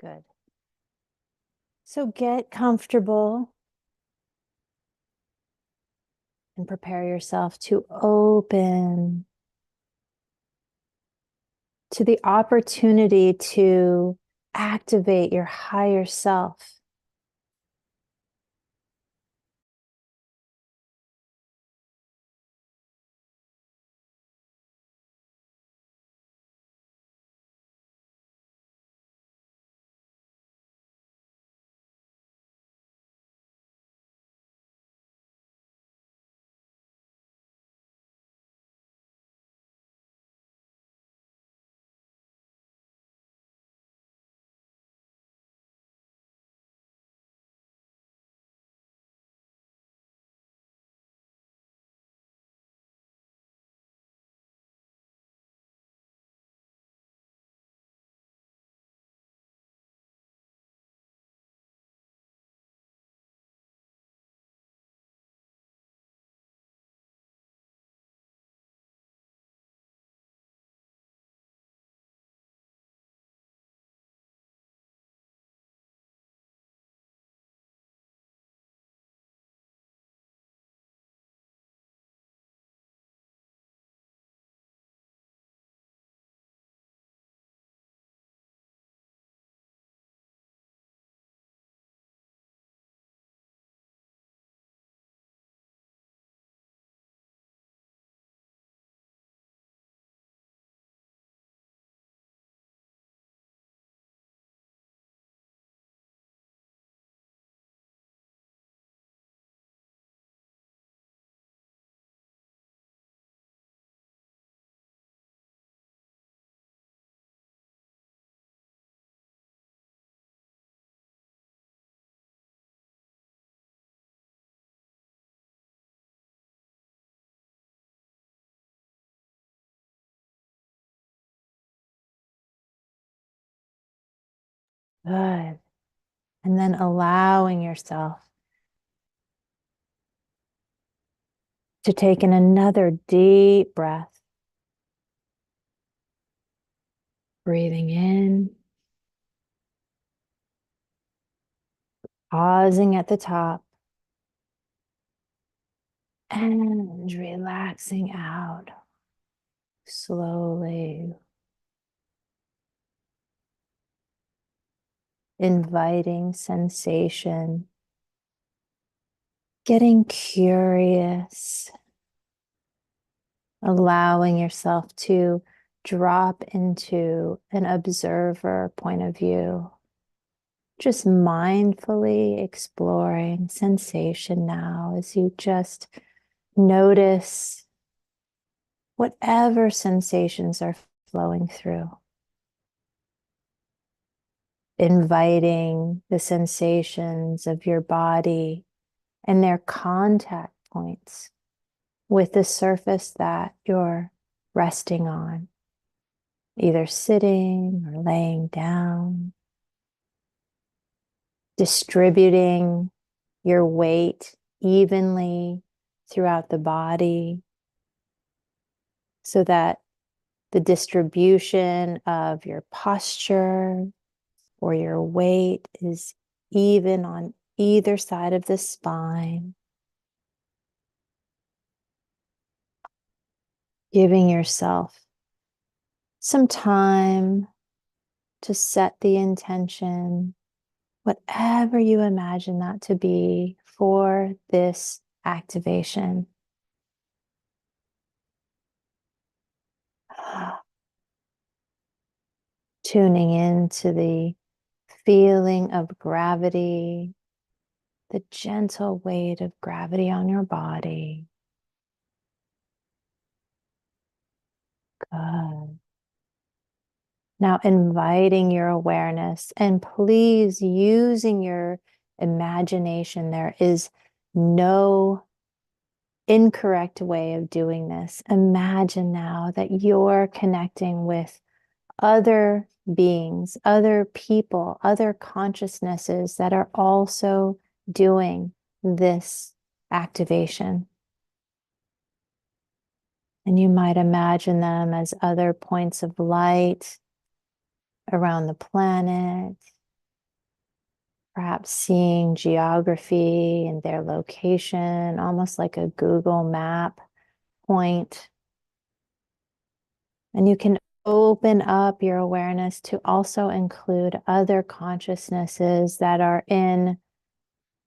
Good. So get comfortable and prepare yourself to open to the opportunity to activate your higher self. Good. And then allowing yourself to take in another deep breath. Breathing in, pausing at the top, and relaxing out slowly, inviting sensation, getting curious, allowing yourself to drop into an observer point of view, just mindfully exploring sensation now as you just notice whatever sensations are flowing through. Inviting the sensations of your body and their contact points with the surface that you're resting on, either sitting or laying down. Distributing your weight evenly throughout the body so that the distribution of your posture or your weight is even on either side of the spine. Giving yourself some time to set the intention, whatever you imagine that to be for this activation. Tuning into the feeling of gravity, the gentle weight of gravity on your body. Good. Now inviting your awareness, and please using your imagination. There is no incorrect way of doing this. Imagine now that you're connecting with other beings, other people, other consciousnesses that are also doing this activation. And you might imagine them as other points of light around the planet, Perhaps seeing geography and their location, almost like a Google map point. And you can open up your awareness to also include other consciousnesses that are in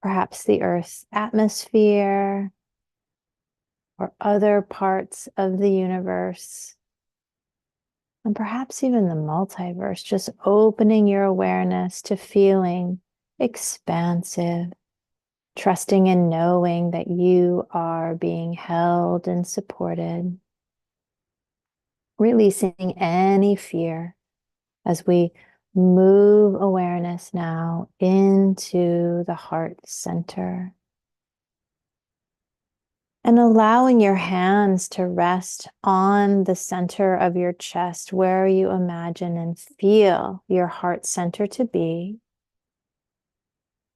perhaps the Earth's atmosphere or other parts of the universe, and perhaps even the multiverse, just opening your awareness to feeling expansive, trusting and knowing that you are being held and supported, releasing any fear as we move awareness now into the heart center. And allowing your hands to rest on the center of your chest, where you imagine and feel your heart center to be.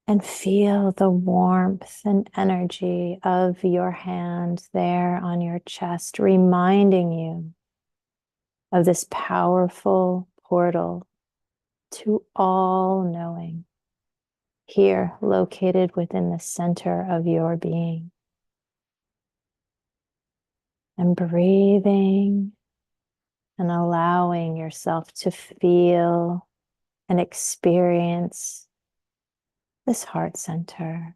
And feel the warmth and energy of your hand there on your chest, reminding you of this powerful portal to all knowing, here located within the center of your being. And breathing and allowing yourself to feel and experience this heart center.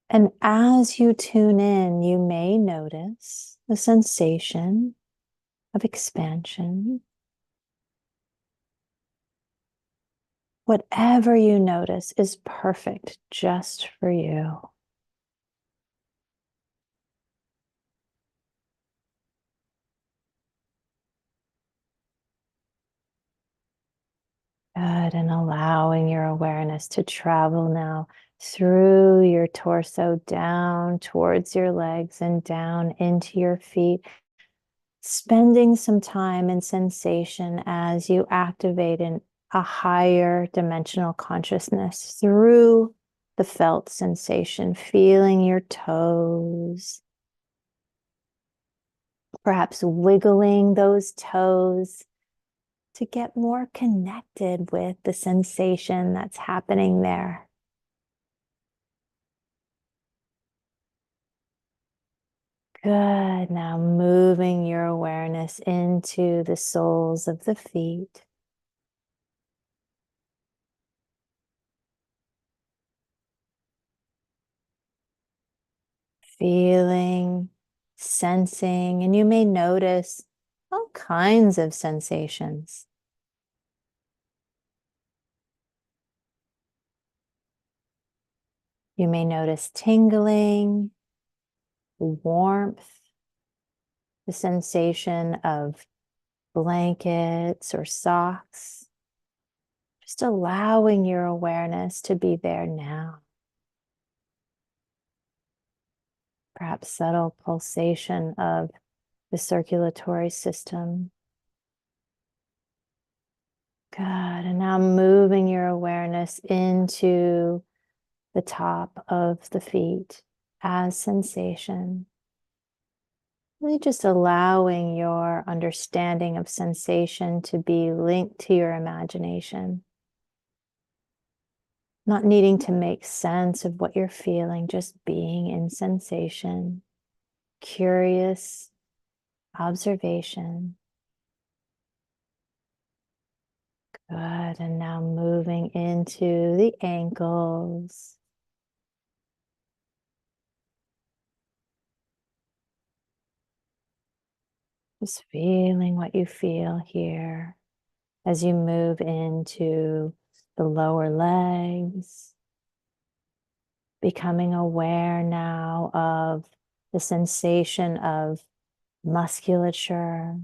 And as you tune in, you may notice the sensation of expansion. Whatever you notice is perfect just for you. Good, and allowing your awareness to travel now through your torso, down towards your legs and down into your feet, spending some time in sensation as you activate a higher dimensional consciousness through the felt sensation, feeling your toes, perhaps wiggling those toes to get more connected with the sensation that's happening there. Good. Now moving your awareness into the soles of the feet. Feeling, sensing, and you may notice all kinds of sensations. You may notice tingling, warmth, the sensation of blankets or socks. Just allowing your awareness to be there now. Perhaps subtle pulsation of the circulatory system. Good. And now moving your awareness into the top of the feet as sensation. Really just allowing your understanding of sensation to be linked to your imagination. Not needing to make sense of what you're feeling, just being in sensation, curious observation. Good. And now moving into the ankles. Just feeling what you feel here as you move into the lower legs. Becoming aware now of the sensation of musculature,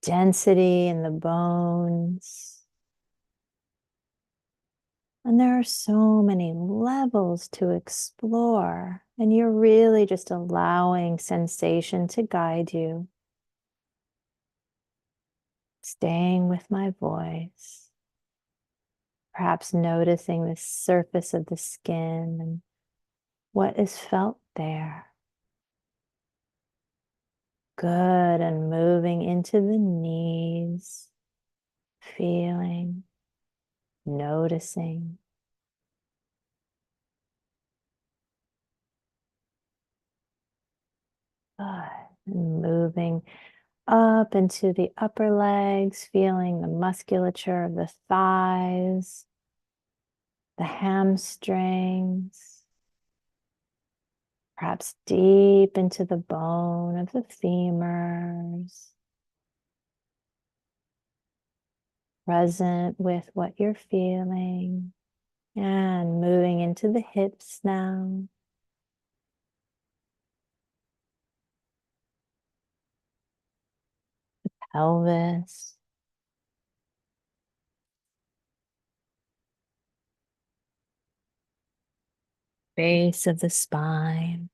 density in the bones. And there are so many levels to explore, and you're really just allowing sensation to guide you. Staying with my voice, perhaps noticing the surface of the skin and what is felt there. Good, and moving into the knees. feeling, noticing. Good. And moving up into the upper legs, feeling the musculature of the thighs, the hamstrings, perhaps deep into the bone of the femurs. Present with what you're feeling, and moving into the hips now. Pelvis, base of the spine,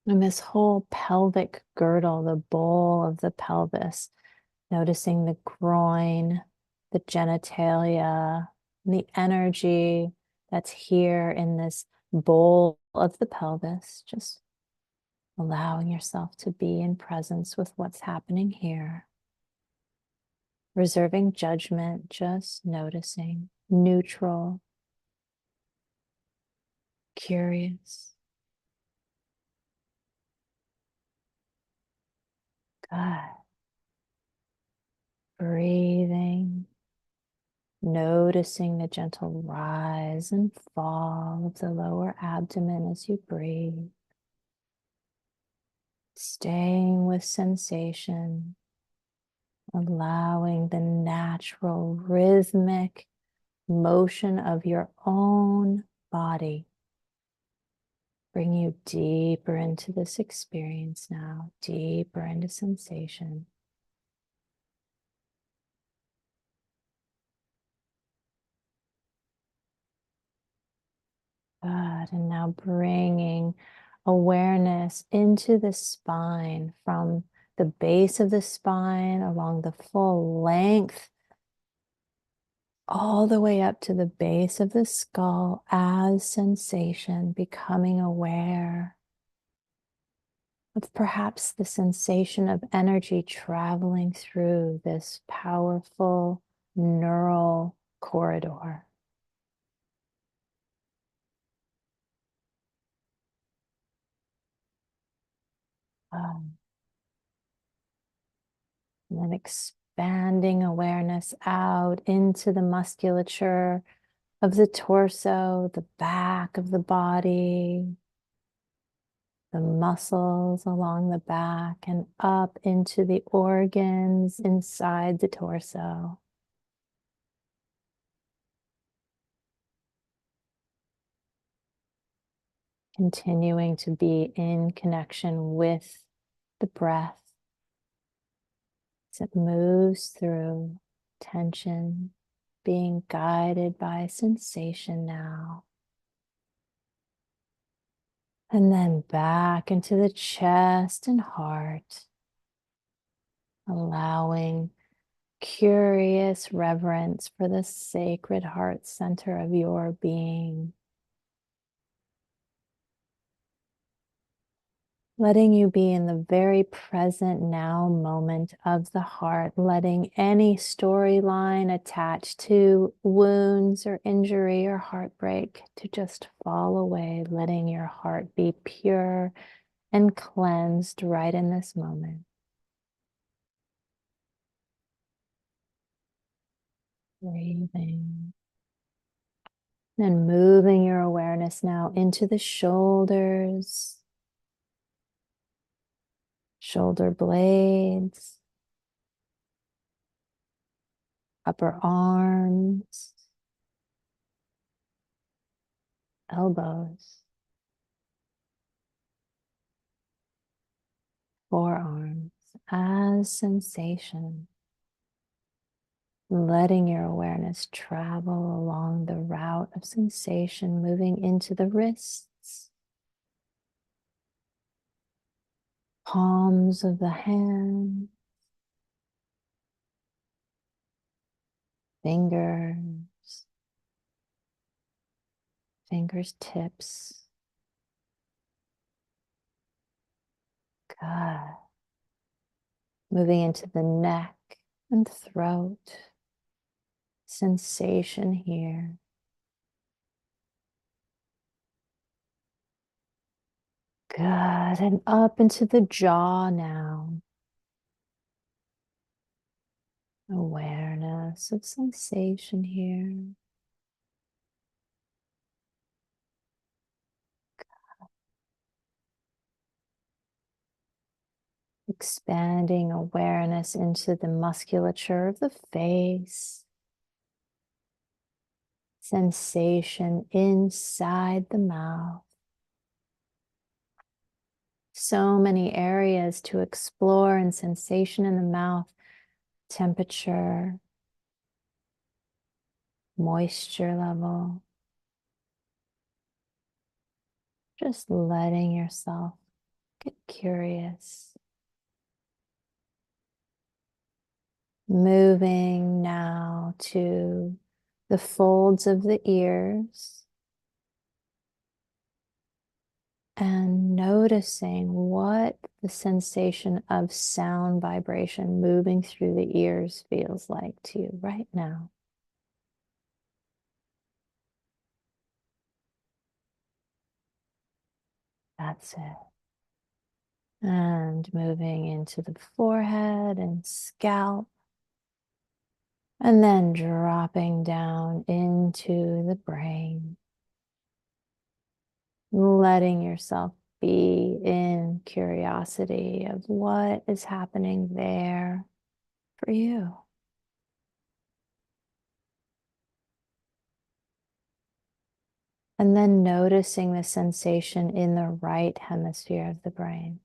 and this whole pelvic girdle, the bowl of the pelvis, noticing the groin, the genitalia, and the energy that's here in this bowl of the pelvis, just allowing yourself to be in presence with what's happening here. Reserving judgment, just noticing, neutral, curious. Good. Breathing, noticing the gentle rise and fall of the lower abdomen as you breathe. Staying with sensation, allowing the natural rhythmic motion of your own body bring you deeper into this experience now, deeper into sensation. Good. And now bringing awareness into the spine, from the base of the spine along the full length, all the way up to the base of the skull as sensation, becoming aware of perhaps the sensation of energy traveling through this powerful neural corridor. Um, and then expanding awareness out into the musculature of the torso, the back of the body, the muscles along the back, and up into the organs inside the torso. Continuing to be in connection with the breath as it moves through tension, being guided by sensation now. And then back into the chest and heart, allowing curious reverence for the sacred heart center of your being. Letting you be in the very present now moment of the heart, letting any storyline attached to wounds or injury or heartbreak to just fall away, letting your heart be pure and cleansed right in this moment. Breathing. And moving your awareness now into the shoulders, shoulder blades, upper arms, elbows, forearms, as sensation. Letting your awareness travel along the route of sensation, moving into the wrists, palms of the hand, fingers, fingers tips. Good. moving into the neck and throat. Sensation here. Good. And up into the jaw now. Awareness of sensation here. Expanding awareness into the musculature of the face. Sensation inside the mouth. So many areas to explore, and sensation in the mouth, temperature, moisture level. Just letting yourself get curious. Moving now to the folds of the ears and noticing what the sensation of sound vibration moving through the ears feels like to you right now. That's it. And moving into the forehead and scalp. And then dropping down into the brain. Letting yourself be in curiosity of what is happening there for you. And then noticing the sensation in the right hemisphere of the brain.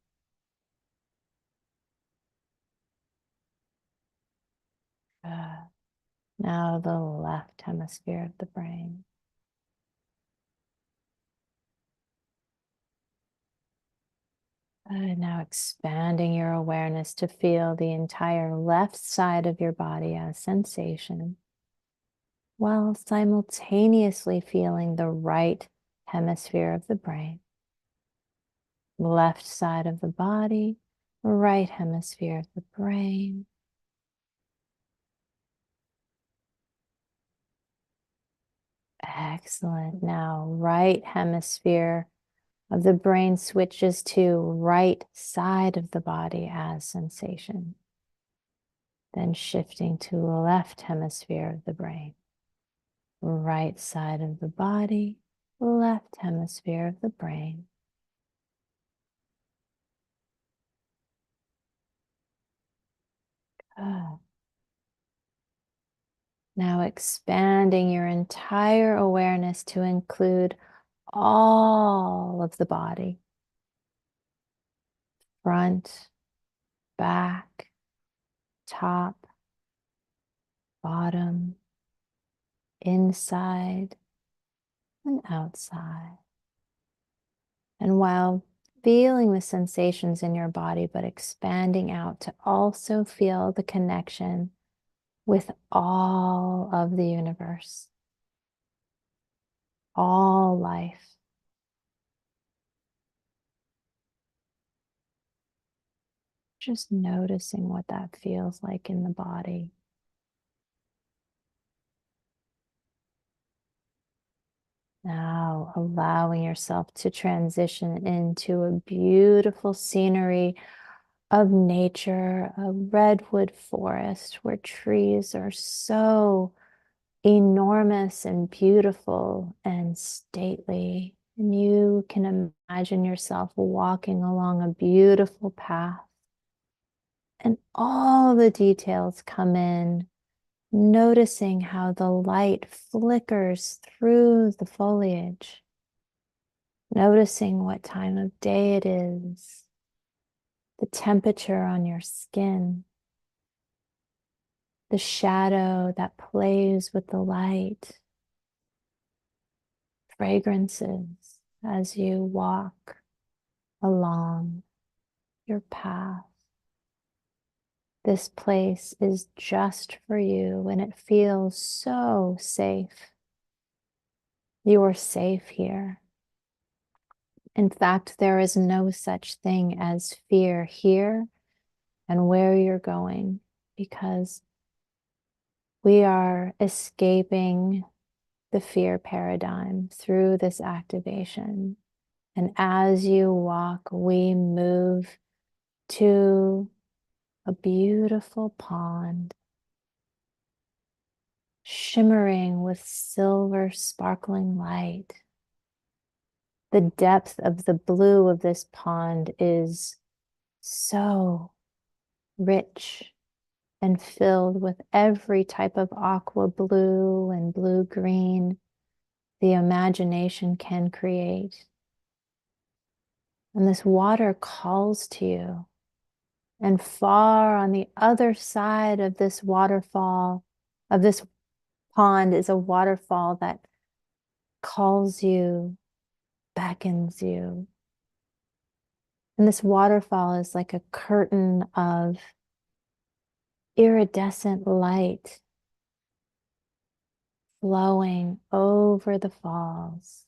Now the left hemisphere of the brain. Now expanding your awareness to feel the entire left side of your body as sensation, while simultaneously feeling the right hemisphere of the brain. Left side of the body, right hemisphere of the brain. Excellent. Now, right hemisphere of the brain switches to right side of the body as sensation. Then shifting to left hemisphere of the brain. Right side of the body, left hemisphere of the brain. Good. Now expanding your entire awareness to include all of the body. Front, back, top, bottom, inside, and outside. And while feeling the sensations in your body, but expanding out to also feel the connection with all of the universe, all life. Just noticing what that feels like in the body. Now allowing yourself to transition into a beautiful scenery of nature, a redwood forest where trees are so enormous and beautiful and stately. And you can imagine yourself walking along a beautiful path. And all the details come in, noticing how the light flickers through the foliage, noticing what time of day it is, the temperature on your skin, the shadow that plays with the light, fragrances as you walk along your path. This place is just for you and it feels so safe. You are safe here. In fact, there is no such thing as fear here and where you're going, because we are escaping the fear paradigm through this activation. And as you walk, we move to a beautiful pond, shimmering with silver sparkling light. The depth of the blue of this pond is so rich and filled with every type of aqua blue and blue green the imagination can create. And this water calls to you. And far on the other side of this waterfall, of this pond, is a waterfall that calls you, beckons you. And this waterfall is like a curtain of iridescent light flowing over the falls.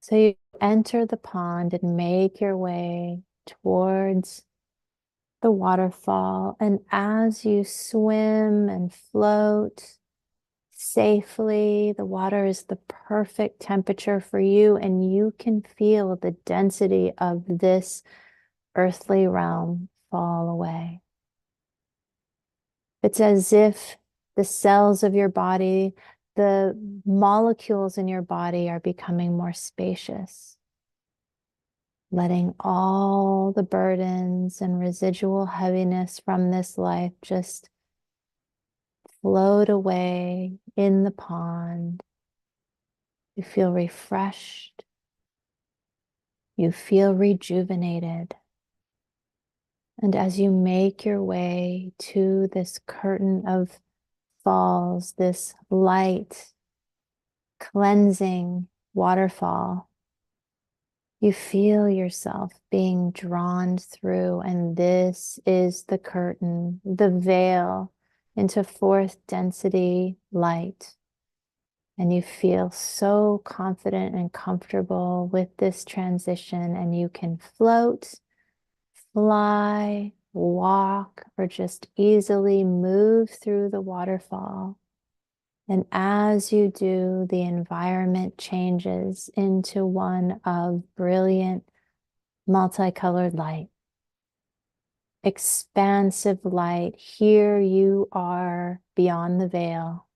So you enter the pond and make your way towards the waterfall. And as you swim and float safely, the water is the perfect temperature for you, and you can feel the density of this earthly realm fall away. It's as if the cells of your body, the molecules in your body are becoming more spacious, letting all the burdens and residual heaviness from this life just float away in the pond. You feel refreshed. You feel rejuvenated. And as you make your way to this curtain of falls, this light, cleansing waterfall, you feel yourself being drawn through, and this is the curtain, the veil into fourth density light. And you feel so confident and comfortable with this transition, and you can float, fly, walk, or just easily move through the waterfall. And as you do, the environment changes into one of brilliant, multicolored light, expansive light. Here you are beyond the veil.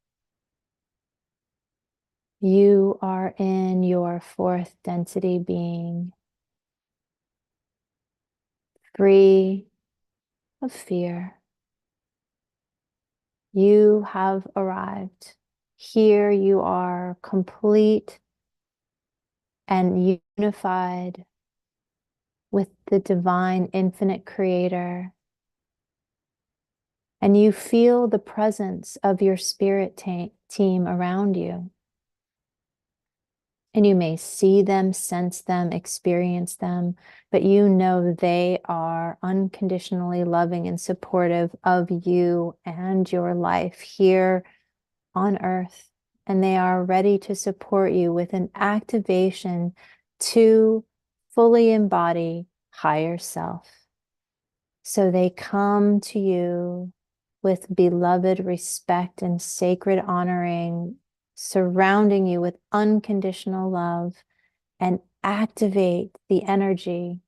You are in your fourth density being, free of fear. You have arrived. Here you are, complete and unified with the divine infinite creator. And you feel the presence of your spirit team around you. And you may see them, sense them, experience them, but you know they are unconditionally loving and supportive of you and your life here on earth. And they are ready to support you with an activation to fully embody higher self. So they come to you with beloved respect and sacred honoring, surrounding you with unconditional love, and activate the energy.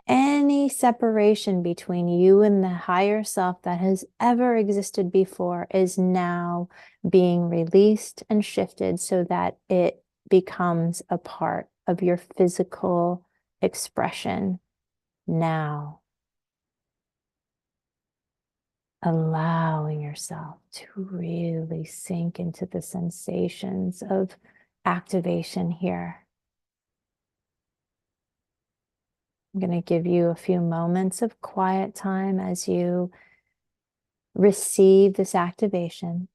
Any separation between you and the higher self that has ever existed before is now being released and shifted so that it becomes a part of your physical expression now. Allowing yourself to really sink into the sensations of activation here. I'm going to give you a few moments of quiet time as you receive this activation.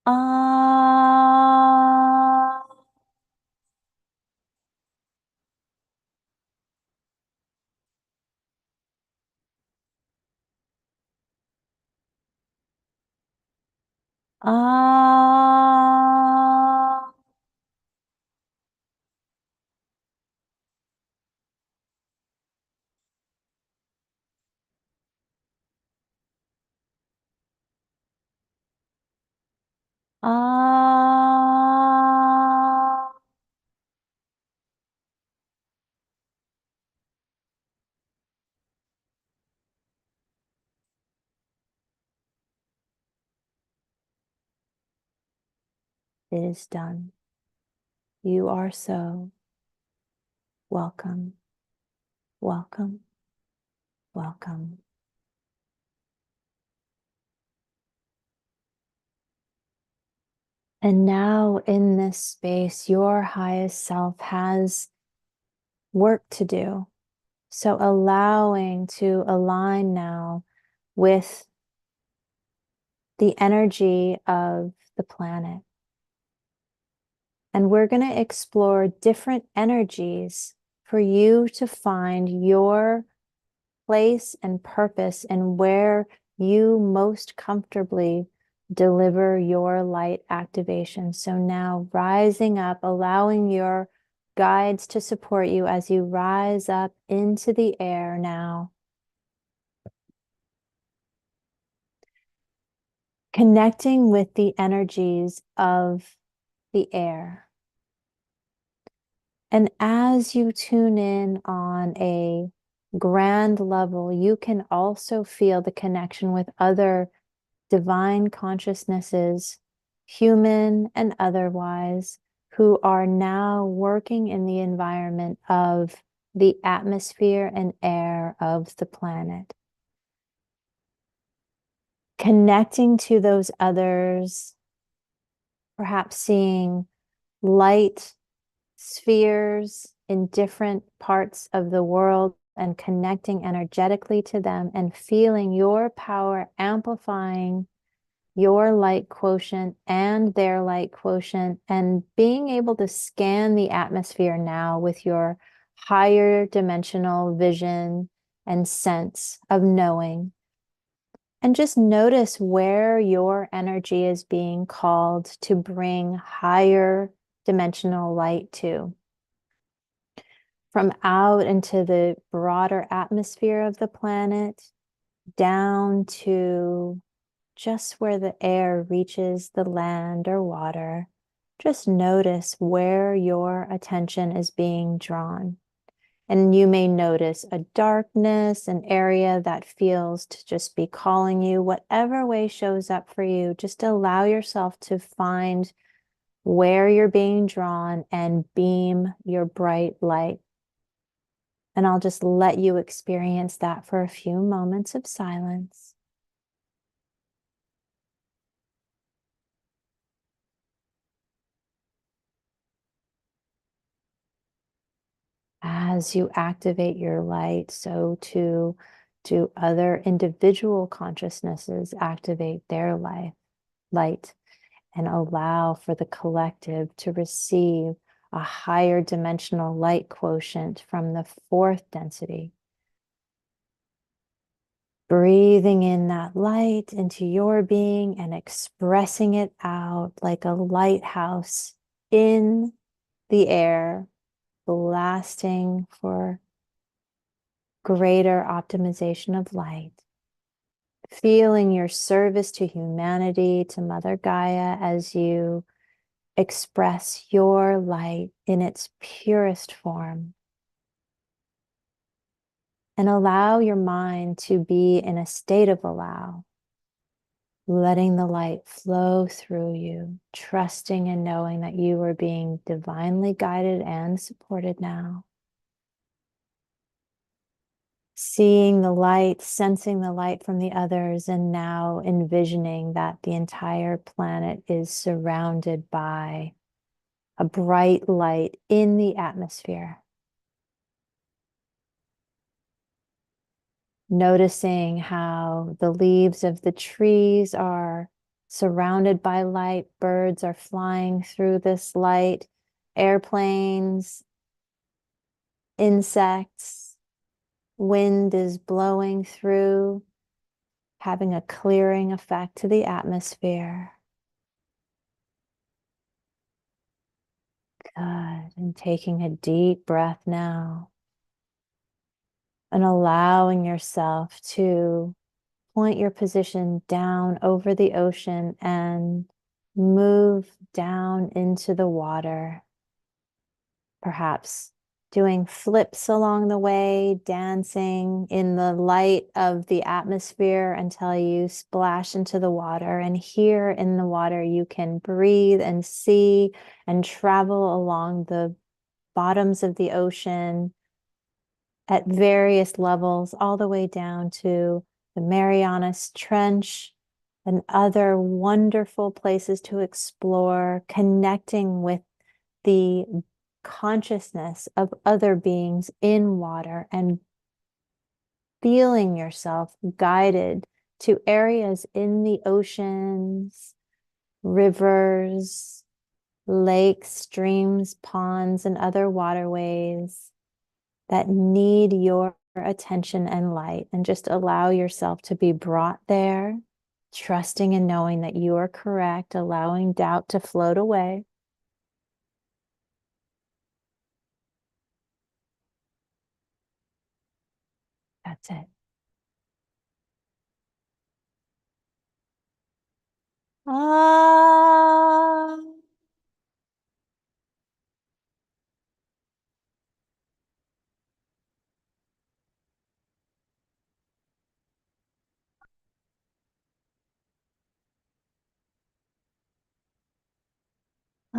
Ah. Ah. Ah. It is done. You are so welcome, welcome, welcome. And now in this space, your highest self has work to do. So allowing to align now with the energy of the planet. And we're going to explore different energies for you to find your place and purpose and where you most comfortably deliver your light activation. So now rising up, allowing your guides to support you as you rise up into the air now. Connecting with the energies of the air. And as you tune in on a grand level, you can also feel the connection with other divine consciousnesses, human and otherwise, who are now working in the environment of the atmosphere and air of the planet. Connecting to those others, perhaps seeing light spheres in different parts of the world and connecting energetically to them and feeling your power amplifying your light quotient and their light quotient, and being able to scan the atmosphere now with your higher dimensional vision and sense of knowing. And just notice where your energy is being called to bring higher dimensional light to. From out into the broader atmosphere of the planet, down to just where the air reaches the land or water. Just notice where your attention is being drawn. And you may notice a darkness, an area that feels to just be calling you, whatever way shows up for you. Just allow yourself to find where you're being drawn and beam your bright light. And I'll just let you experience that for a few moments of silence. As you activate your light, so too do other individual consciousnesses activate their light, and allow for the collective to receive a higher dimensional light quotient from the fourth density. Breathing in that light into your being and expressing it out like a lighthouse in the air, blasting for greater optimization of light. Feeling your service to humanity, to Mother Gaia, as you express your light in its purest form. And allow your mind to be in a state of allow, letting the light flow through you, trusting and knowing that you are being divinely guided and supported now. Seeing the light, sensing the light from the others, and now envisioning that the entire planet is surrounded by a bright light in the atmosphere. Noticing how the leaves of the trees are surrounded by light, birds are flying through this light, airplanes, insects, wind is blowing through, having a clearing effect to the atmosphere. Good. And taking a deep breath now and allowing yourself to point your position down over the ocean and move down into the water. Perhaps doing flips along the way, dancing in the light of the atmosphere until you splash into the water. And here in the water, you can breathe and see and travel along the bottoms of the ocean at various levels, all the way down to the Marianas Trench and other wonderful places to explore, connecting with the consciousness of other beings in water and feeling yourself guided to areas in the oceans, rivers, lakes, streams, ponds, and other waterways that need your attention and light, and just allow yourself to be brought there, trusting and knowing that you are correct, allowing doubt to float away. That's it. Ah, ah,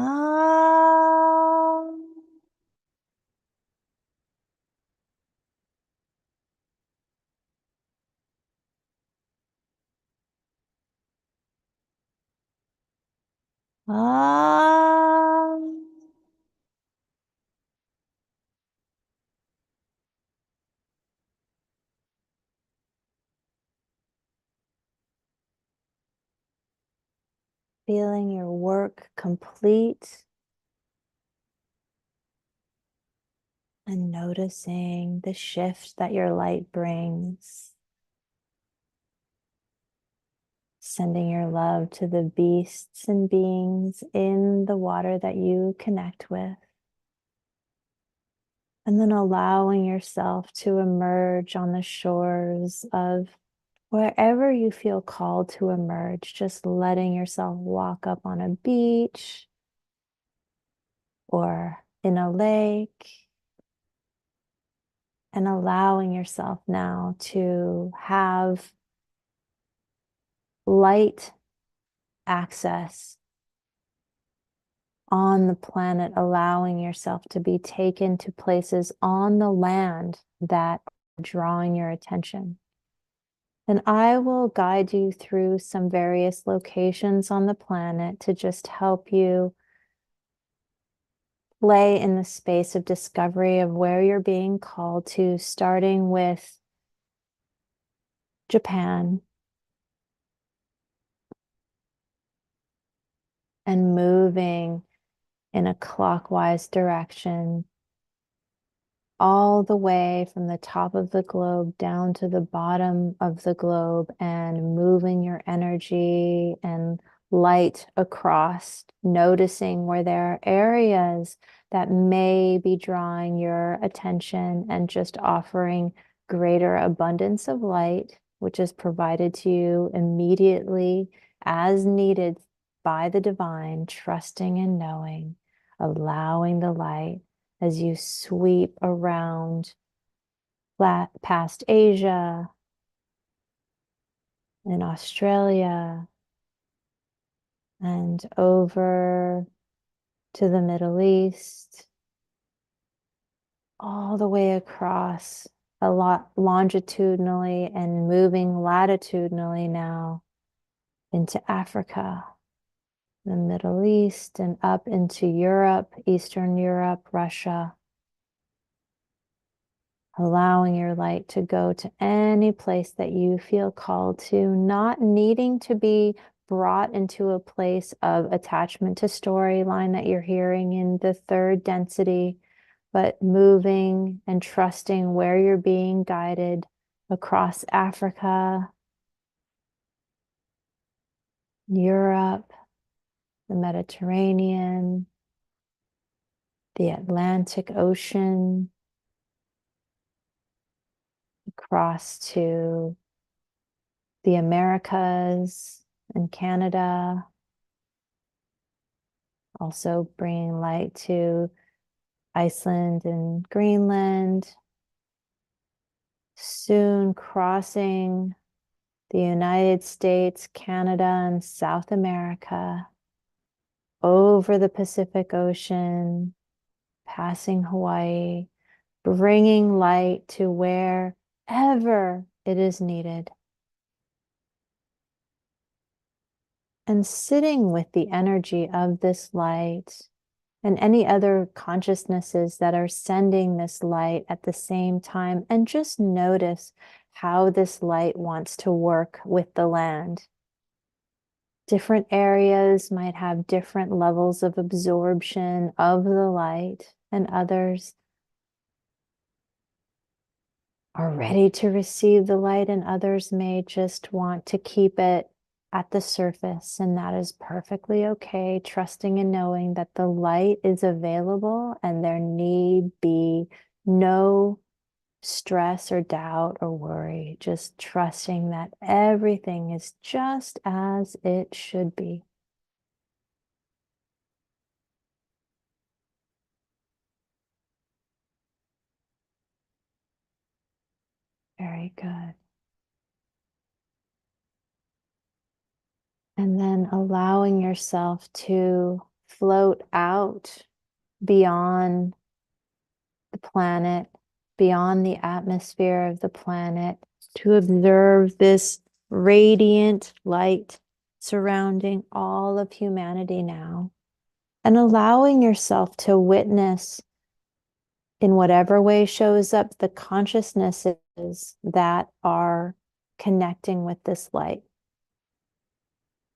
ah. Feeling your work complete and noticing the shift that your light brings. Sending your love to the beasts and beings in the water that you connect with. And then allowing yourself to emerge on the shores of wherever you feel called to emerge, just letting yourself walk up on a beach or in a lake, and allowing yourself now to have light access on the planet, allowing yourself to be taken to places on the land that are drawing your attention. And I will guide you through some various locations on the planet to just help you play in the space of discovery of where you're being called to, starting with Japan and moving in a clockwise direction all the way from the top of the globe down to the bottom of the globe, and moving your energy and light across, noticing where there are areas that may be drawing your attention, and just offering greater abundance of light, which is provided to you immediately as needed by the divine, trusting and knowing, allowing the light as you sweep around past Asia and Australia and over to the Middle East, all the way across a lot longitudinally and moving latitudinally now into Africa, the Middle East, and up into Europe, Eastern Europe, Russia. Allowing your light to go to any place that you feel called to, not needing to be brought into a place of attachment to storyline that you're hearing in the third density, but moving and trusting where you're being guided across Africa, Europe, the Mediterranean, the Atlantic Ocean, across to the Americas and Canada. Also bringing light to Iceland and Greenland. Soon crossing the United States, Canada, and South America, over the Pacific Ocean, passing Hawaii, bringing light to wherever it is needed. And sitting with the energy of this light and any other consciousnesses that are sending this light at the same time, and just notice how this light wants to work with the land. Different areas might have different levels of absorption of the light, and others are ready to receive the light, and others may just want to keep it at the surface, and that is perfectly okay, trusting and knowing that the light is available and there need be no stress or doubt or worry, just trusting that everything is just as it should be. Very good. And then allowing yourself to float out beyond the planet, beyond the atmosphere of the planet, to observe this radiant light surrounding all of humanity now, and allowing yourself to witness, in whatever way shows up, the consciousnesses that are connecting with this light.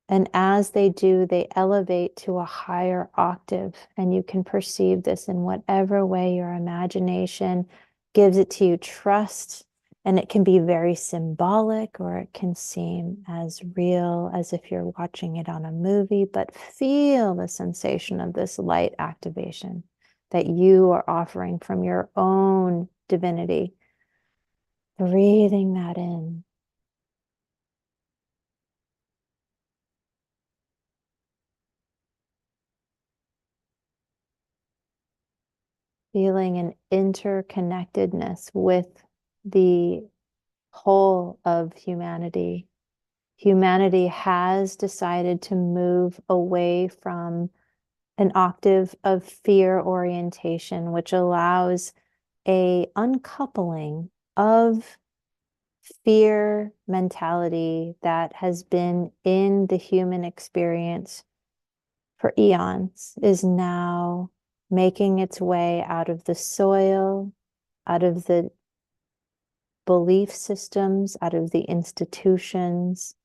And as they do, they elevate to a higher octave, and you can perceive this in whatever way your imagination gives it to you. Trust, and it can be very symbolic, or it can seem as real as if you're watching it on a movie, but feel the sensation of this light activation that you are offering from your own divinity. Breathing that in. Feeling an interconnectedness with the whole of humanity. Humanity has decided to move away from an octave of fear orientation, which allows a uncoupling of fear mentality that has been in the human experience for eons, is now making its way out of the soil, out of the belief systems, out of the institutions,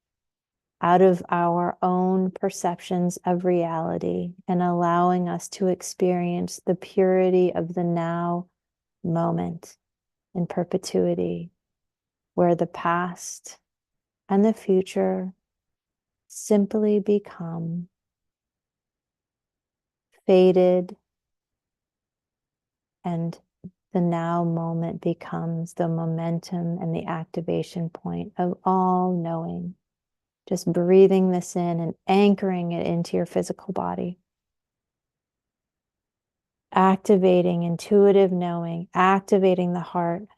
out of our own perceptions of reality, and allowing us to experience the purity of the now moment in perpetuity, where the past and the future simply become faded, and the now moment becomes the momentum and the activation point of all knowing. Just breathing this in and anchoring it into your physical body. Activating intuitive knowing, activating the heart.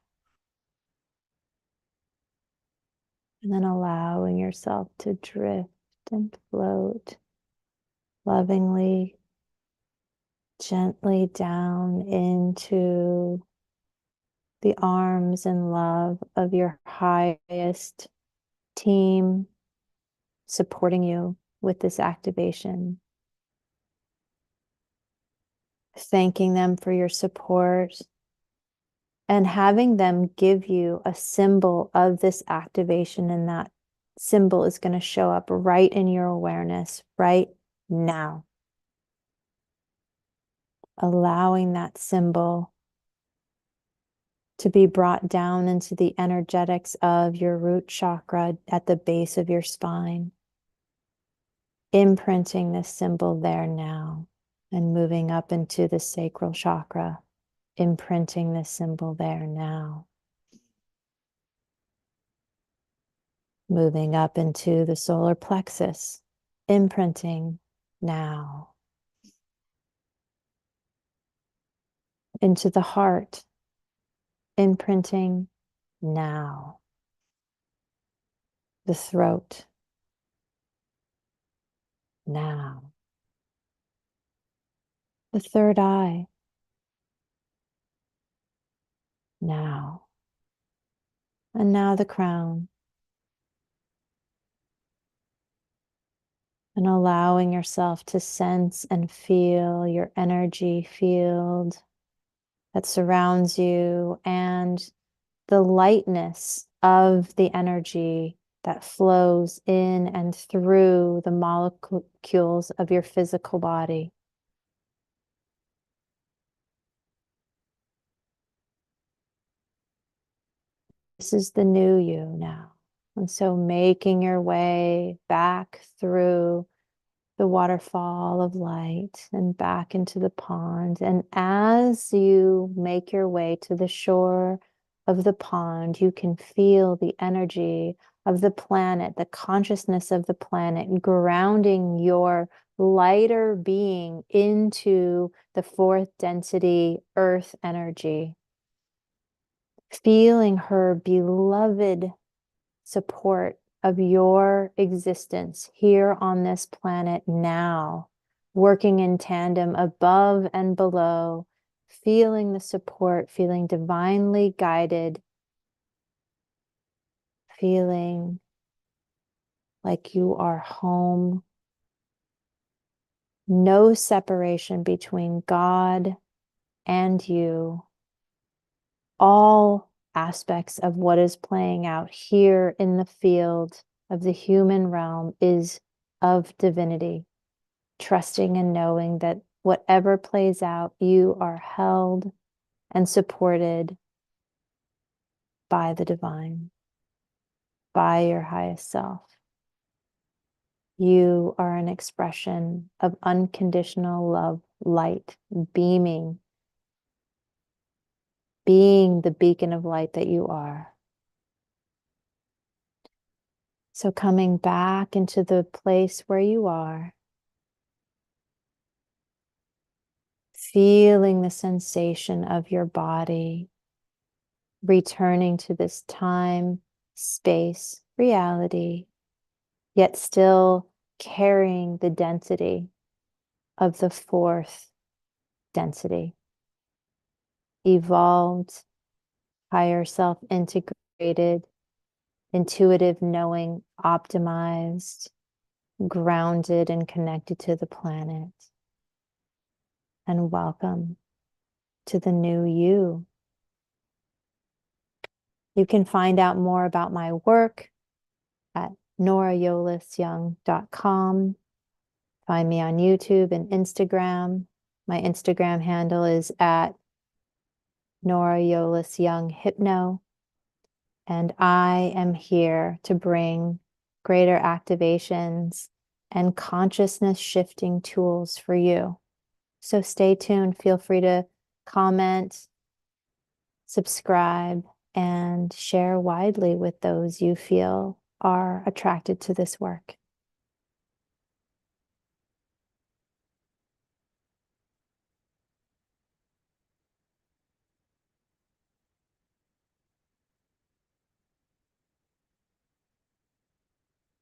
And then allowing yourself to drift and float lovingly, gently down into the arms and love of your highest team, supporting you with this activation. Thanking them for your support, and having them give you a symbol of this activation, and that symbol is going to show up right in your awareness right now. Allowing that symbol to be brought down into the energetics of your root chakra at the base of your spine. Imprinting this symbol there now, and moving up into the sacral chakra, imprinting this symbol there now. Moving up into the solar plexus, imprinting now. Into the heart, imprinting now. The throat, now. The third eye, now. And now the crown. And allowing yourself to sense and feel your energy field that surrounds you and the lightness of the energy that flows in and through the molecules of your physical body. This is the new you now. And so making your way back through the waterfall of light and back into the pond. And as you make your way to the shore of the pond, you can feel the energy of the planet, the consciousness of the planet, grounding your lighter being into the fourth density earth energy. Feeling her beloved support of your existence here on this planet now, working in tandem above and below, feeling the support, feeling divinely guided, feeling like you are home. No separation between God and you. All aspects of what is playing out here in the field of the human realm is of divinity, trusting and knowing that whatever plays out, you are held and supported by the divine, by your highest self. You are an expression of unconditional love, light, beaming, being the beacon of light that you are. So coming back into the place where you are, feeling the sensation of your body, returning to this time, space, reality, yet still carrying the density of the fourth density. Evolved, higher self integrated, intuitive knowing, optimized, grounded and connected to the planet. And welcome to the new you. You can find out more about my work at norayolisyoung.com. Find me on YouTube and Instagram. My Instagram handle is at norayolisyounghypno. And I am here to bring greater activations and consciousness shifting tools for you. So stay tuned. Feel free to comment, subscribe, and share widely with those you feel are attracted to this work.